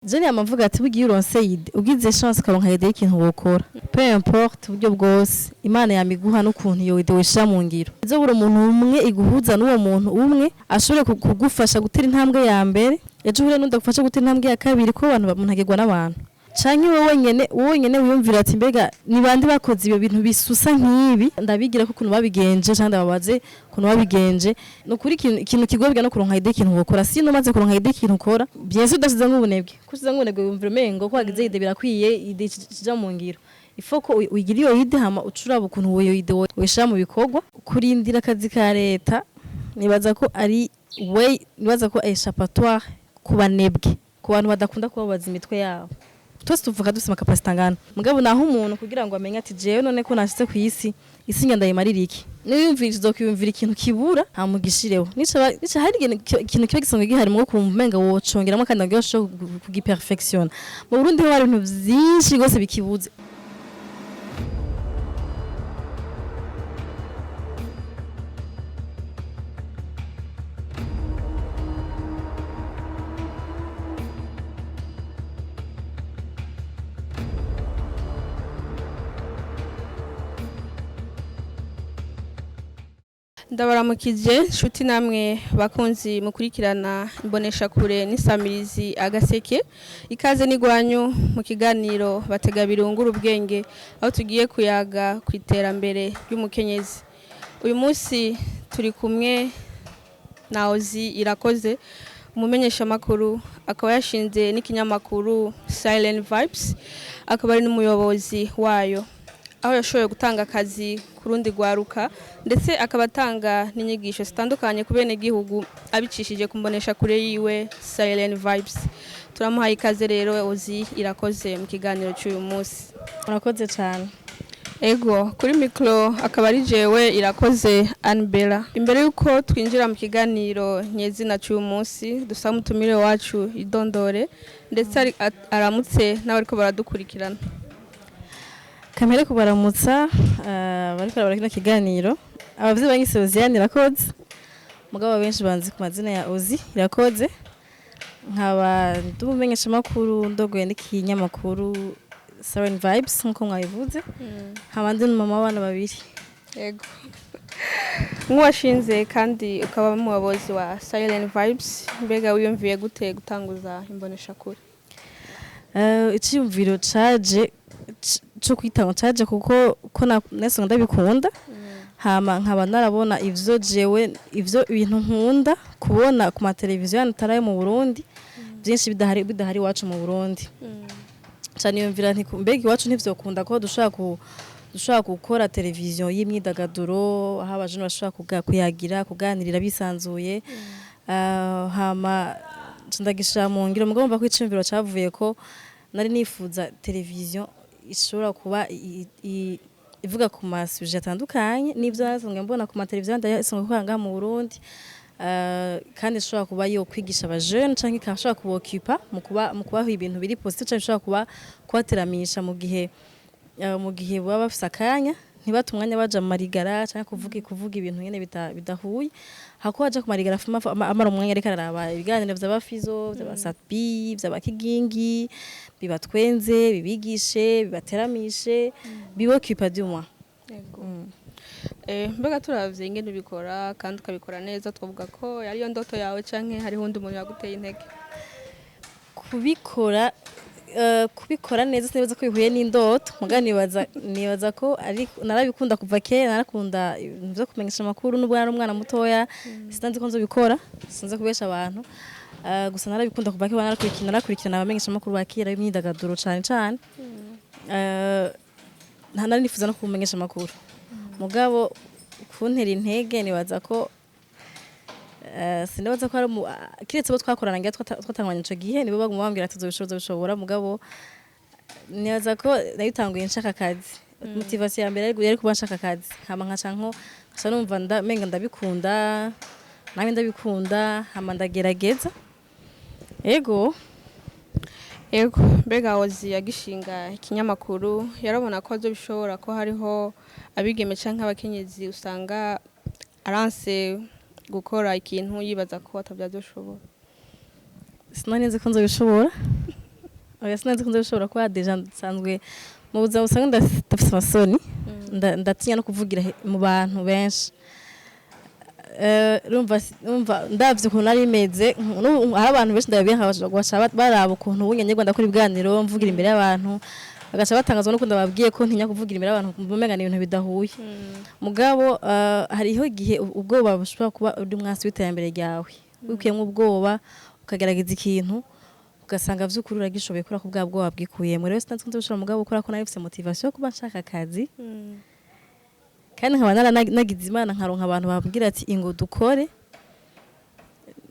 Jeni amavuga ati bugiye uronse ide ugize chance karonka ide y'ikintu wokora peu importe uburyo bwose Imana yamiguha n'ukuntu iyo ide wishira mu ngiro izo buri umuntu umwe iguhuza n'uwo muntu umwe ashobore kugufasha gutera intambwe ya mbere ejo hure n'undi agufasha gutera intambwe ya kabiri ko abantu bamuntagirwa n'abantu canke wowe nyene wiyumvira ati mbega ni bande bakoze ibyo bintu bisusa nk'ibi ndabigira ko kuntu babigenje cyangwa ndababaze kuntu babigenje no kuri ikintu kigobwa no kuronka ide ikintu ukora si no maze kuronka ide ikintu ukora bien sûr udasize nk'ubunebwe kusize nk'ubunebwe wumvira mengo ko wagize ide birakwiye ide kija mu ngiro ifoko uyigira iyo ide hama ucuraba ukuntu woyo ide weshira mu bikorwa kurindira akazi ka leta nibaza ko ari nibaza ko échappatoire ku banebwe ku bantu badakunda kubabaza imitwe yabo twese tuvuga dusema capacité ngana mugabo naho umuntu kugira ngo amenye ati jewe none ko nashitse ku isi ngenda yimarira iki niyumvira izokiyumvira ikintu kibura hamugishireho nica hari ikintu kiba gisonga gihari mu kumva umenga wocongeramo kandi ngo yosho kugiperfection mu Burundi hari ibintu byinshi gose bikibuze. Ndabaramukije nshuti namwe bakunzi mukurikirana imbonesha kure n'isamirizi agaseke ikaze n'igwanyu mu kiganiro batega birungura ubwenge aho tugiye kuyaga ku iterambere ry'umukenyezi. Uyu munsi turi kumwe na Ozi Irakoze umumenyesha makuru akaba yashinze n'ikinyamakuru Silent Vibes akaba ari n'umuyobozi wayo aho yashoboye gutanga akazi kurundi gwaruka ndetse akabatanga n'inyigisho zitandukanye ku bene gihugu abicishije kumbonesha kure yiwe Silent Vibes. Turamuhaye ikaze rero Ozi Irakoze mu kiganiro cy'uyu munsi. Murakoze cyane. Ego kuri micro akaba ari jewe Irakoze Anbela. Imbere yuko twinjira mu kiganiro nyezina cy'uyu munsi dusaba mutumire wacu idondore ndetse aramutse n'abariko baradukurikirana. Kamere kubaramutsa bariko barakina kiganiro abavye banyise Ozi Irakoze mugabo benshi banzi ku mazina ya Ozi Irakoze nkaba ndumumenyesha makuru ndogoye n'ikinyamakuru Silent Vibes nko mwabivuze nkaba ndi mama w'abana babiri. Yego mwashinze kandi ukaba umuyobozi wa Silent Vibes mbega wiyumviye gute gutanguza imbonesha kure? Icyumviro caje cyo kwitanga caje kuko nese ndabikunda hama nkaba narabona ivyo ibintu nkunda kubona ku mateleviziyo nataraye mu Burundi byinshi bidahari wacu mu Burundi cyane yumvira nti mbega iwacu ntivyokunda ko dushaka gukora televiziyo y'imyidagaduro aho abajene bashaka kuyagira kuganirira bisanzuye hama ndagishira mu ngiro mugabo mva ko icumviro cavuye ko nari nifuza televiziyo ishobora kuba ivuga ku masuje atandukanye n'ibyo nasanzwe mbona ku mateleviziyo ndayasanzwe kwanga mu Burundi kandi ishobora kuba yo kwigisha abajene canke ikashobora kubokipa mu kubaho ibintu biri positive canke ishobora kubateramisha mu gihe baba bafise akanya ntibatumwanya baja mu marigara canke kuvuga ibintu nyene bidahuye hako aja ku marigara amara umwanya ariko araraba ibiganiro vy'abafizo vy'abasatbi vy'abakigingi bibatwenze bibigishe bibateramishe bibokipa dumwa. Yego mbega turavye ingene ubikora kandi ukabikora neza twavuga ko yari yo ndoto yawe canke hari hundi umuntu yaguteye intege? Kubikora neza sinibaza ko bihuye n'indoto mugani nibaza ko ari narabikunda kuva kera narakunda byo kumenyesha makuru n'ubwo ari umwana mutoya sinzi ko nzobikora sinze kubesha abantu gusa narabikunda kuva kera narakurikirana abamenyesha makuru bakira imyidagaduro cyane nari nifuza no kumenyesha makuru mugabo kuntera intege nibaza ko sinabaza ko ari kiretse bo twakorana ngira twatangwanye ico gihe nibo bagumubambira tuzobishobora mugabo nibaza ko nayitanguye nshaka akazi motivation ya mbere yari kuba nshaka akazi hama nkacanko numva menga ndabikunda nawe ndabikunda hama ndagerageza. Ego mbega Ozi yagishinga ikinyamakuru yarabona ko azobishobora ko hariho abigeme canke abakenyezi usanga aranse gukora ikintu yibaza ko atabyazoshobora? Sinari nzi ko nzobishobora oya sinzi ko ndashobora kuba deja nsanzwe mu buzima busanga ndafise amasoni ndatinya no kuvugira mu bantu benshi urumva ndavye ukuntu nari meze hari abantu benshi ndabiha baraba ukuntu bunyenye Rwanda kuri ibiganiro mvugira imbere y'abantu bagaca batangazwa no ndababwiye ko ntinya kuvugira imbere y'abantu mumenga ni ibintu bidahuye mugabo hariho igihe ubwoba bushobora kuba uri mwasi w'iterambere ryawe wikuyemo ubwoba ukagerageza ikintu ugasanga vy'ukuri uragishoboye kuri ako bwoba bwikuyemo rero sinzi ko nzoshobora mugabo gukora ko narifise motivation yo kuba nshaka akazi kandi nkaba nagize imana nkaronka abantu babwira ati ingo dukore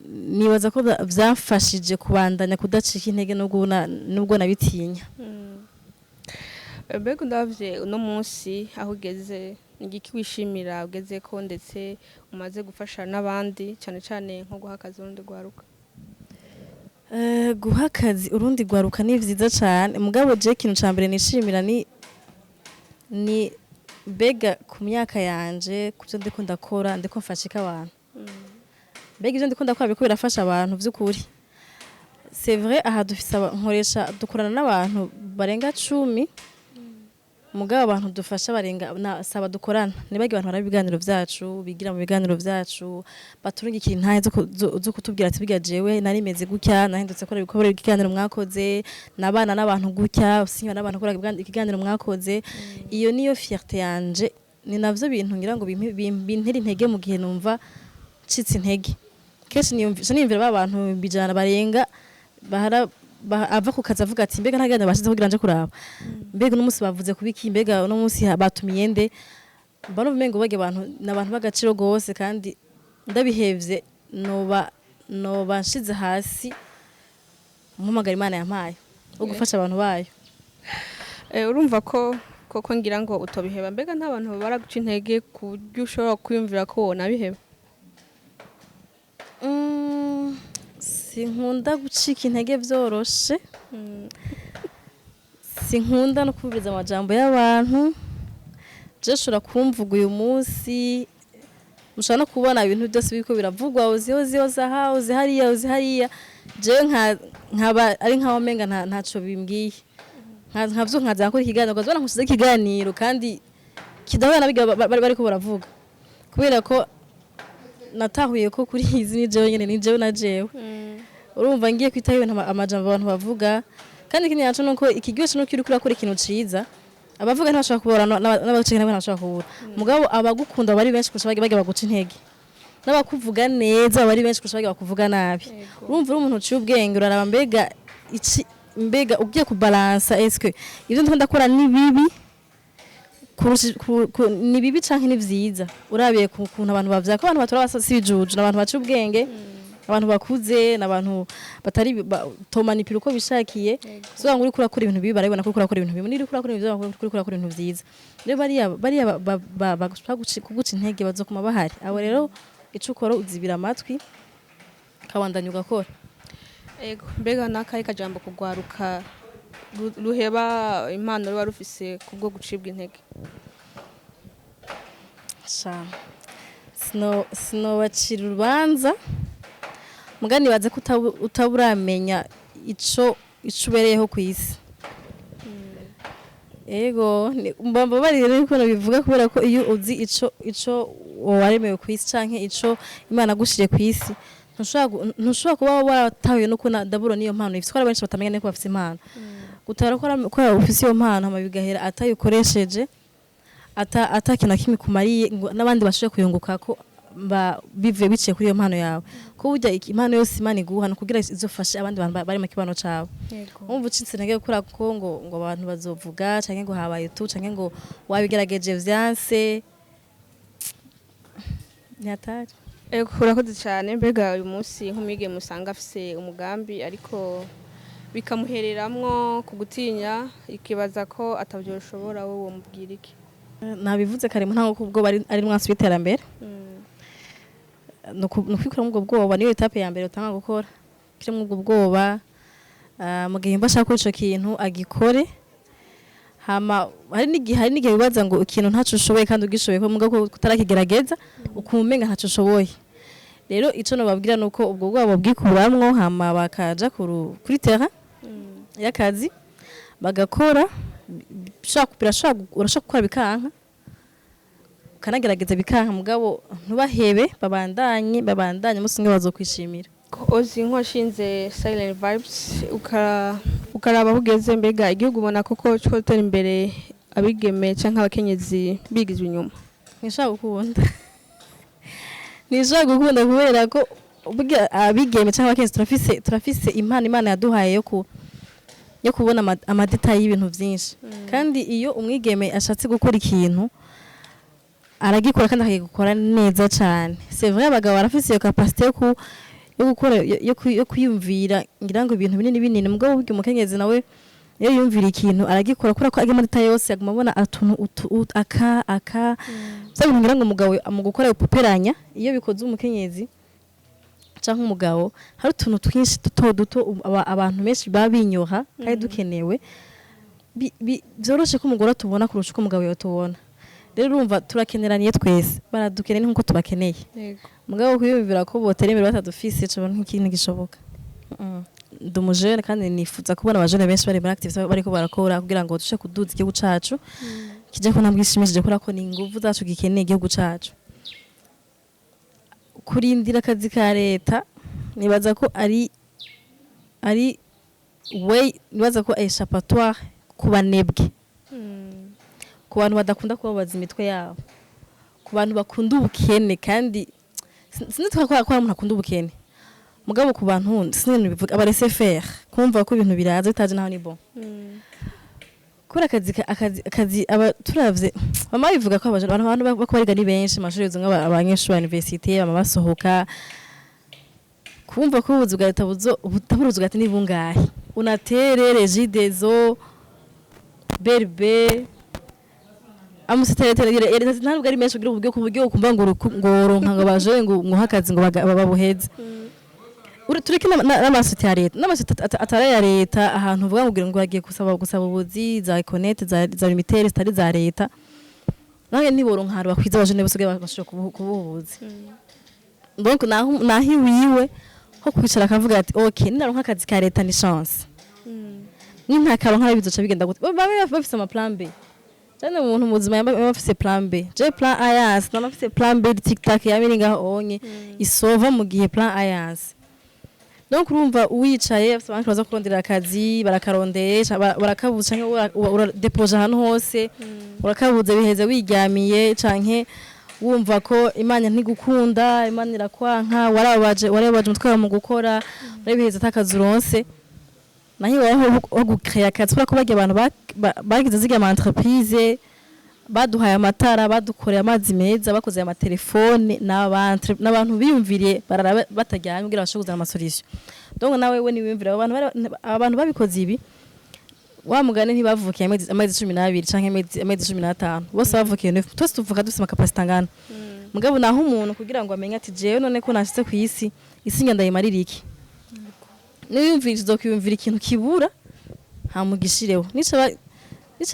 nibaza ko vyamfashije kubandanya kudacika intege nubwo nabitinya mbega ndavye uno munsi aho ugeze igiki wishimira ugeze ko ndetse umaze gufasha n'abandi cyane cyane nko guha akazi urundi rwaruka guha akazi urundi rwaruka ni vyiza cyane mugabo je ikintu ca mbere nishimira ni mbega ku myaka yanje kuvyo ndiko ndakora ndiko mfashika abantu mbega ivyo ndiko ndakora biko birafasha abantu vy'ukuri c'est vrai aha dufise nkoresha dukorana n'abantu barenga 10 mugabo abantu dufasha barenga saba dukorana nibagi abantu bara biganiro vyacu bigira mu biganiro vyacu baturungikira intaye zo kutubwira ati biga jewe nari meze gutya nahindutse kora ibikorwa ikiganiro mwakoze nabana n'abantu gutya usinywa n'abantu kora ikiganiro mwakoze iyo niyo fierté yanje ni navyo bintu ngira ngo bintera intege mu gihe numva citse intege kenshi niyumvira abantu bijana barenga bahara ava ku kazi avuga ati mbega ntagenda bashize kugira nje kuraba mbega n'umunsi bavuze kubiki mbega no munsi batumiye nde mbano bumengo bage abantu nabantu bagaciro gose kandi ndabihevye noba nshize hasi mpamagara Imana yampaye ugufasha abantu bayo urumva ko koko ngira ngo utobiheba mbega nta bantu baraguca intege ku buryo ushobora kwiyumvira ko wona biheba sinkunda gucika intege vyoroshe sinkunda no kubiriza amajambo y'abantu je shora kumvuga uyu munsi mushana kubona ibintu byose biko biravugwa uzi hariya je nkaba ari nkaho menga ntaco bimbwiye nkavyo nkaza ko ikiganiro gazona nkushize ikiganiro kandi kidahura nabiga bariko baravuga kubera ko natahuye ko kuri izi ni jewe nyene ni jewe na jewe urumva ngiye kwitaho ibintu amajambo abantu bavuga kandi ikindi yacu nuko ikigwese nuko uri kurakora ikintu ciza abavuga ntashaka kubora n'abacikana ntashaka kubura mugabo abagukunda bari benshi kusha bage baguca intege n'abakuvuga neza bari benshi kusha bage bakuvuga nabi urumva uri umuntu uciye ubwenge uraraba mbega ugiye kubalansa eske ivyo ndakora ni bibi ni bibi canke ni vyiza urabiye ku kuntu abantu bavya ko abantu batora basibijuju n'abantu baci ubwenge abantu bakuze n'abantu batari tomanipira uko bishakiye so ngo uri kurakora ibintu bibi barabona ko kurakora ibintu bibi niri kurakora ibintu vyiza kuri kurakora ibintu vyiza rero bariya kuguca intege bazokuma bahari abo rero ico ukora uzibira amatwi kawandanya ugakora ego mbega nakaye kajambo kugwaruka ruheba impano ruba rufise kubwo gucibwa intege sinobacira urubanza mugani baze ko utaburamenya ico ubereyeho ku isi ego mbamba bari rero ko bivuga kubera ko iyo uzi ico waremewe ku isi canke ico Imana gushire ku isi ntushobora kuba waratahuye no kuna daburo niyo mpano ifise ko benshi batamenya neko bafise impano gutara ko ufise iyo mpano hama bigahera atayikoresheje atakina kimi kumariye n'abandi bashobora kuyunguka ko bive biciye kuri iyo mpano yawe ko burya impano yose Imana iguha no kugira izofashe abandi bantu bari mu kibano cyawe umva ucitse intege gukora ko ngo abantu bazovuga canke ngo habaye tu canke ngo wabigerageje vyanse nyatari urakoze cyane mbega uyu munsi nk'umwige musanga afise umugambi ariko bikamuhereramwo kugutinya ikibaza ko atavyoshobora wowe mubwira iki nabivuze kare ntango kubwo ari mwansi w'iterambere no kwikora mu bwoba niyo etape ya mbere utanga gukora kiri mu bwoba mu gihe mbasha ko ico kintu agikore hama hari n'igihe bibaza ngo ikintu ntacu ushoboye kandi ugishoboye ko muga ko utarakigerageza ukumenga ntacu ushoboye rero ico no babwira nuko ubwo bwabo bwikuramwo hama bakaja kuri terrain y'akazi bagakora urashaka gukora bikanka ukanagerageza bikanka mugabo ntubahebe babandanye musi umwe bazokwishimira. Ozi nkoshinze Silent Vibes ukaraba kugeze mbega igihugu ubona koko cyotera imbere abigeme canke abakenyezi bigizwe inyuma. Nishaka gukunda kubera ko abigeme canke abakenyezi turafise impano Imana yaduhaye yo kubona amadetayi y'ibintu vyinshi. Kandi iyo umwigeme ashatse gukora ikintu aragikora kandi akagikora neza cyane. C'est vrai abagabo barafise iyo capacité yo gukora yo kwiyumvira ngira ngo ibintu binini mugabo burya umukenyezi nawe iyo yumvira ikintu aragikora kura ko agemanita yose aguma abona atuntu aka so ngira ngo umugabo mu gukora upoperanya iyo bikoze umukenyezi canke umugabo hari utuntu twinshi duto abantu benshi babinyoha kandi dukenewe byoroshe ko umugore tubona kurusha ko umugabo yotubona. Rero urumva turakeneraniye twese baradukeneye nkuko tubakeneye. Mugabo kwiyumvira ko botera imbere batadufise cyo nk'ikintu gishoboka. Ndumujene kandi nifuza kubona abajene benshi bari muri activity bariko barakora kugira ngo dushe kuduza igihugu cacu kije ko nabwishimishije kora ko ni ingufu zacu gikeneye igihugu cacu. Kurindira akazi ka leta nibaza ko ari nibaza ko échappatoire kubanebwe. Ku bantu badakunda kubabaza imitwe yabo, ku bantu bakunda ubukene kandi sinitwa ko umuntu akunda ubukene mugabo ku bantu sinene bivuga abarese faire kumva ko ibintu biraza bitaje naho ni bon. Kora akazi aba turavye mama bivuga ko abantu bako bariga ni benshi mashuri yo abanyeshuri ba université basohoka kumva ko ubuzi bwa leta butaburuzi gati ni bungahe unaterere jidezo berbe amusiteretere ntabwo ari menshi kugira ubwo kuburyo kumva ngo ronka ngo baje ngo hakazi ngo babuheze. Tureke n'amasite ya leta atari ya leta ahantu uvuga ngo bagiye gusaba ubuzi za Econet za Limitere zitari za leta nange ntiboronka hari bakwiza abajene bose bashobora kububuzi. Donc nahi wiwe ho kwicara akavuga ati okay ninaronka akazi ka leta ni chance nta karonka bizoca bigenda gute bafise ama plan B. Jana umuntu muzima yafise plan B. Je plan A yasi nafise plan B TikTok yabiringa onye isova mu gihe plan A yasi. Donc urumva uwicaye afite abantu baza kurondera akazi barakarondeye barakabuza canke uradepoje ahantu hose urakabuza biheze wiryamiye canke wumva ko Imana ntigukunda Imana irakwanka warabaje umutwe mu gukora biheze atakazuronse nahiwe ho gukrea akazi ko bagiye abantu bagize ziga ama entreprise baduhaye amatara badukoreye amazi meza bakoze ama telefone n'abantu biyumviriye batajyanye kugira bashobora ama solution. Donc nawe we niwimvira abantu babikoze ibi wa mugane ntibavukiye amezi 12 canke amezi 15 bose bavukiye 9 twese tuvuka dufite capacity ngana mugabo naho umuntu kugira ngo amenye ati jewe none ko nashitse ku isi ngenda yimarira iki niyumvira izokiyumvira ikintu kibura hamugishireho nico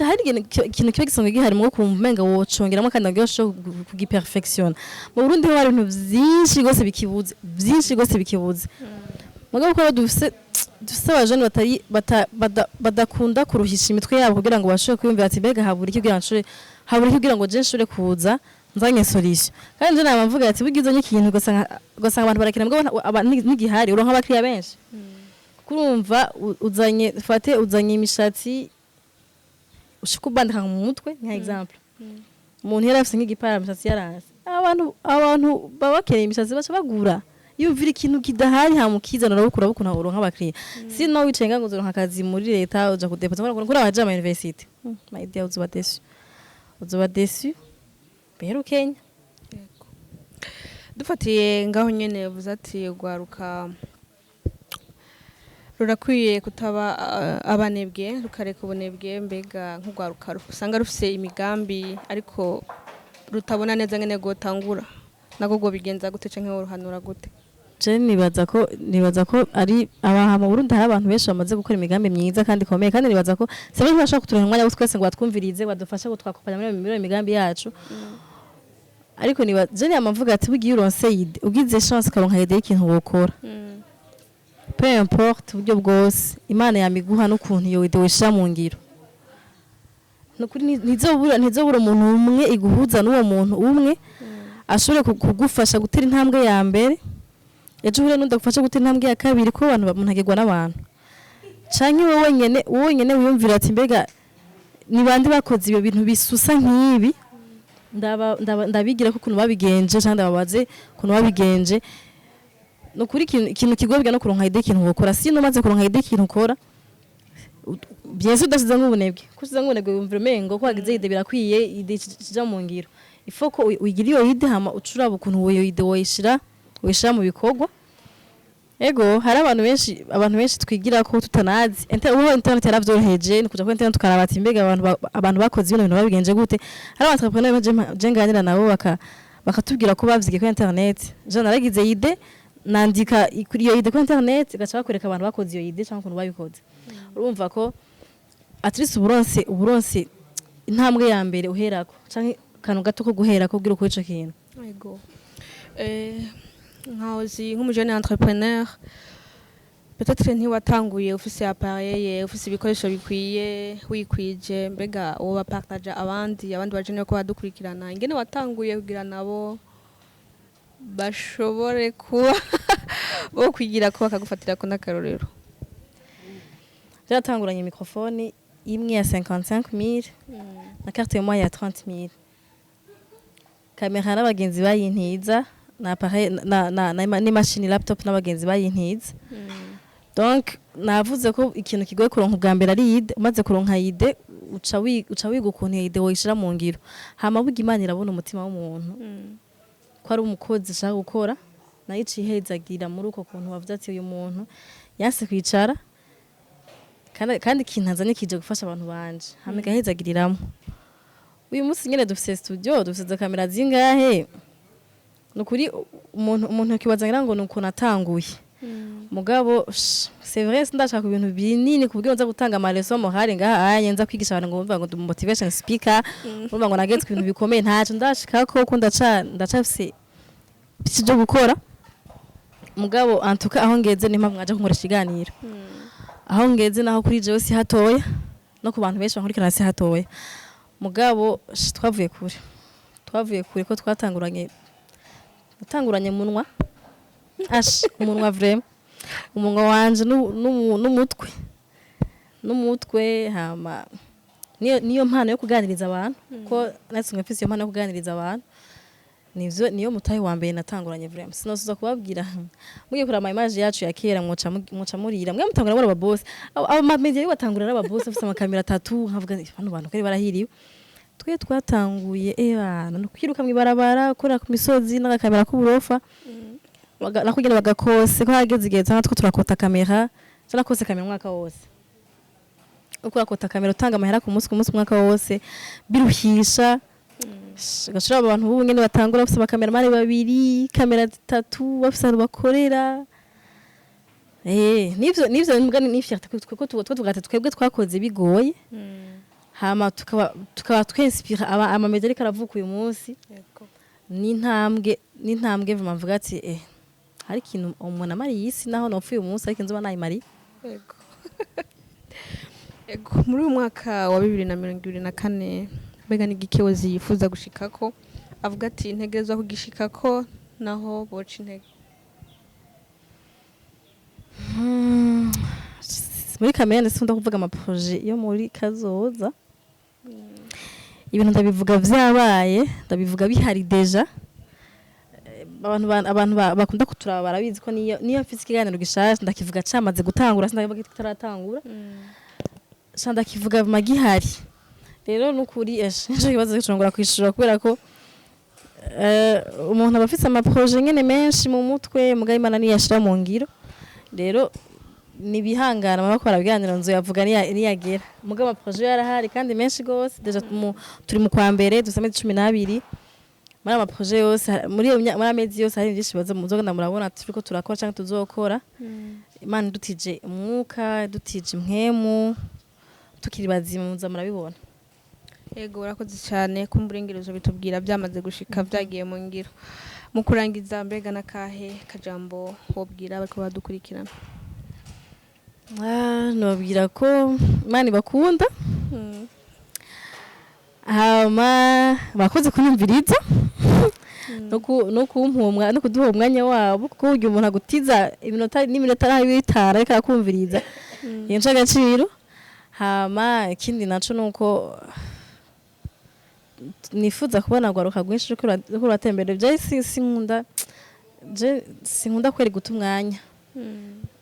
hari ikintu kiba gisanzwe gihari mu kumva umenga wocongeramo kandi ngo kugiperfection mu Burundi hari ibintu byinshi gose bikibuze mugabo ko dufise abajene badakunda kuruhisha imitwe yabo kugira ngo bashobore kwiyumvira ati mbega habura iki kugira ngo je nshure kuza nzanye solution kandi je namavuga ati bugize n'ikintu gusanga abantu barakira mugabo n'igihari uronka abakiriya benshi kurumva uzanye imishatsi ushikubandika mu mutwe nka example umuntu yarafise nk'igipara imishatsi yaranze abantu babakereye imishatsi baca bagura yumvira ikintu kidahari hamukizana urabukura bukuna uronka abakiriya sino wicenga ngo uzoronka akazi muri leta uja kudepoza kuri abaje ama university my dear uzoba desu Pero Kenya dufatiye ngaho nyene uvuze ati gwaruka rurakwiye kutaba abanebwe rukareka ubunebwe mbega nk'ugwaruka usanga rufise imigambi ariko rutabona neza ngene gotangura nako go bigenza gute canke uruhanura gute. Je nibaza ko ari abaha mu Burundi hari abantu benshi bamaze gukora imigambi myiza kandi komeye kandi nibaza ko sebe bashaka kuturonka umwanya twese ngo batwumvirize badufasha gutwakopanya muri imigambi yacu. Ariko nibaza je amavuga ati bugiye uronse ugize chance karonka yede ikintu wokora. peu importe uburyo bwose Imana yamiguha n'ukuntu iyo idée wishira mu ngiro nukuri ntizobura umuntu umwe iguhuza n'uwo muntu umwe ashobore kugufasha gutera intambwe ya mbere ejo hure n'undagufasha gutera intambwe ya kabiri ko abantu bamuntagirwa n'abantu canke wowe nyene wiyumvira ati mbega ni bande bakoze ibyo bintu bisusa nk'ibi ndabigira ko ukuntu babigenje cyangwa ndababaze ukuntu babigenje nukuri ikintu kigobwa no kuronka idée ikintu ukora sino maze kuronka idée ikintu ukora bien sûr udasize nk'ubunebwe kusize nk'ubunebwe wumvira mengo ko wagize idée birakwiye idée kija mu ngiro ifo ko uyigira iyo idée hama ucuraba ukuntu iyo idée woyishira mu bikorwa ego hari abantu benshi twigira ko tutanazi internet yaravyoroheje ni kuja ku internet tukaraba ati mbega abantu bakoze ibintu babigenje gute hari abantu entrepreneur je nganira nabo bakatubwira ko bavyigiye ku internet je naragize idée nandika kuri iyo idée ku internet gacha bakwereka abantu bakoze iyo idée cyangwa ukuntu babikoze urumva ko at least uburonse intambwe ya mbere uherako canke kanu gato ko guherako kugira uko ico kintu ego nkaozi nk'umujene entrepreneur peut-être ntiwatanguye ufise appareil ufise ibikoresho bikwiye wikwije mbega uwo bapartage abandi bajene ko badukurikirana ingene watanguye kugira nabo bashobore kuba bo kwigira ko bakagufatira ko n'akarorero Jatanguranye microphone imwe ya 55,000 na carte moi ya 30,000 kamera n'abagenzi bayintiza na appareil na machine laptop n'abagenzi bayintiza donc navuze ko ikintu kigoye kuronka ubwa mbere ari idée umaze kuronka idée uca wiga ukuntu idée woyishira mu ngiro hama buga Imana irabona umutima w'umuntu ko ari umukozi ashaka gukora nayo icihezagira muri uko kuntu bavuze ati uyu muntu yanse kwicara kandi kinazanye kije gufasha abantu banje hame gahezagiriramwe uyu munsi nyene dufise studio dufise kamera zingahe nukuri umuntu kibazangira ngo nuko natanguye mugabo c'est vrai ndashaka ibintu binini kubwira nza gutanga amaleso morale ngaha anye nza kwigisha abantu ngo bumva ngo motivation speaker bumva ngo nageze ibintu bikomeye ntaco ndashika ko ndacafise byo gukora mugabo antuka aho ngeze ni mpamvu mwaje kunkoresha iganiro aho ngeze naho kuri jewe si hatoya no ku bantu benshi bankurikirana si hatoya mugabo twavuye kure ko twatanguranye munwa umunwa vraiment umunwa wanje n'umutwe hama niyo mpano yo kuganiriza abantu ko natwe mfise iyo mpano yo kuganiriza abantu niyo mutahe wa mbere natanguranye vraiment sinosuza kubabwira mugiye kurama image yacu ya kera mwoca murira mwe mutangura muri aba boss aba media yo batangura n'aba boss afite amakamera 3 nkavuga hano bantu kari barahiriwe twe twatanguye bana no kwiruka mwibarabara kora ku misozi n'agakamera k'uburofa nakugenda bagakose ko hageze igihe cyangwa turakota kamera cyangwa kose kamera umwaka wose uko urakota kamera utanga amahera ku munsi umwaka wose biruhisha gashira abantu ubu nyene batangura bafite amakamera mari babiri kamera 3 bafite abantu bakorera nivyo mbugani ni fierté kuko tugata twebwe twakoze bigoye hama tukaba twinspira ama media karavuka uyu munsi n'intambwe mvuga ati hari ikintu umuntu amari yisi naho nopfuye uyu munsi ariko nzoba nayimari ego muri uyu mwaka wa 2024 mbega n'igikewozi yifuza gushikako avuga ati ntegerezwa kugishikako naho boca intege muri kamera ndetse kuvuga amaprojet yo muri kazoza ibintu ndabivuga vyabaye ndabivuga bihari deja abantu bakunda kuturaba barabizi ko niyo mfise ikiganiro gishasha ndakivuga camaze gutangura sindavuga kitaratangura ndakivuga magihari rero nukuri ejo kibazo cyongora kwishura kubera ko umuntu abafise amaprojet nyene menshi mu mutwe mugaye Imana niyashira mu ngiro rero nibihangana mabakora biganiro nzo yavuga niyagera mugaba amaprojet yarahari kandi menshi gose deja turi mu kwa mbere dusame 12 muri amaprojet yose muri amezi yose hari byinshi baza muzogenda murabona turiko turakora cyangwa tuzokora Imana dutije umwuka dutije impwemu tukiri bazima muza murabibona Ego urakoze cyane kumburengerezo bitubwira byamaze gushika byagiye mu ngiro mu kurangiza mbega nakahe kajambo wobwira bariko badukurikirana nobwira ko Imana ibakunda hama bakoze kunyumviriza no kumpumwa no kuduha umwanya wabo kuko uyu umuntu agutiza n'iminota n'ibitara reka kumviriza yenca agaciro hama ikindi naco nuko nifuza kubona gwaruka rwinshi ruko ruratembera bya sinkunda kweri guta umwanya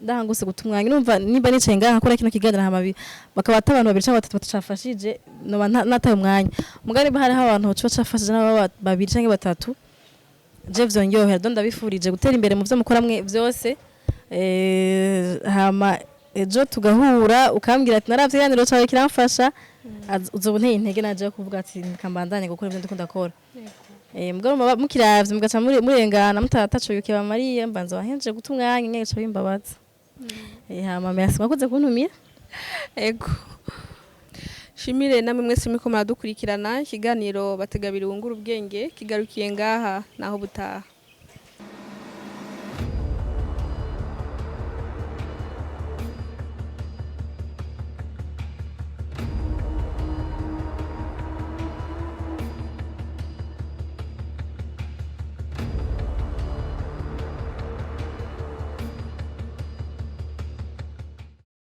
ndahanguse guta umwanya numva nimba nicaye ngaha nkora kino kiganiro hamabi bakabata abantu babiri cyangwa batatu batacafashije no nataye umwanya mugari bahari abantu cyo cafashije n'aba babiri cyangwa batatu je vyonyohera ndo ndabifurije gutera imbere mu byo mukora mwe byose hama ejo tugahura ukambwira ati naravye yaniro cyawe kiramfasha uzoboneye intege naje kuvuga ati nikambandanye gukora ibyo ndikunda kora mugabo mukiravye mugaca murengana mutataco yuke ba Maria mbanza wahenje guta umwanya nyine cyo bimbabaza hama merci mwakoze kuntumira ego shimire namwe mwese miko muradukurikirana ikiganiro bategabira wungura ubwenge kigarukiye ngaha naho butaha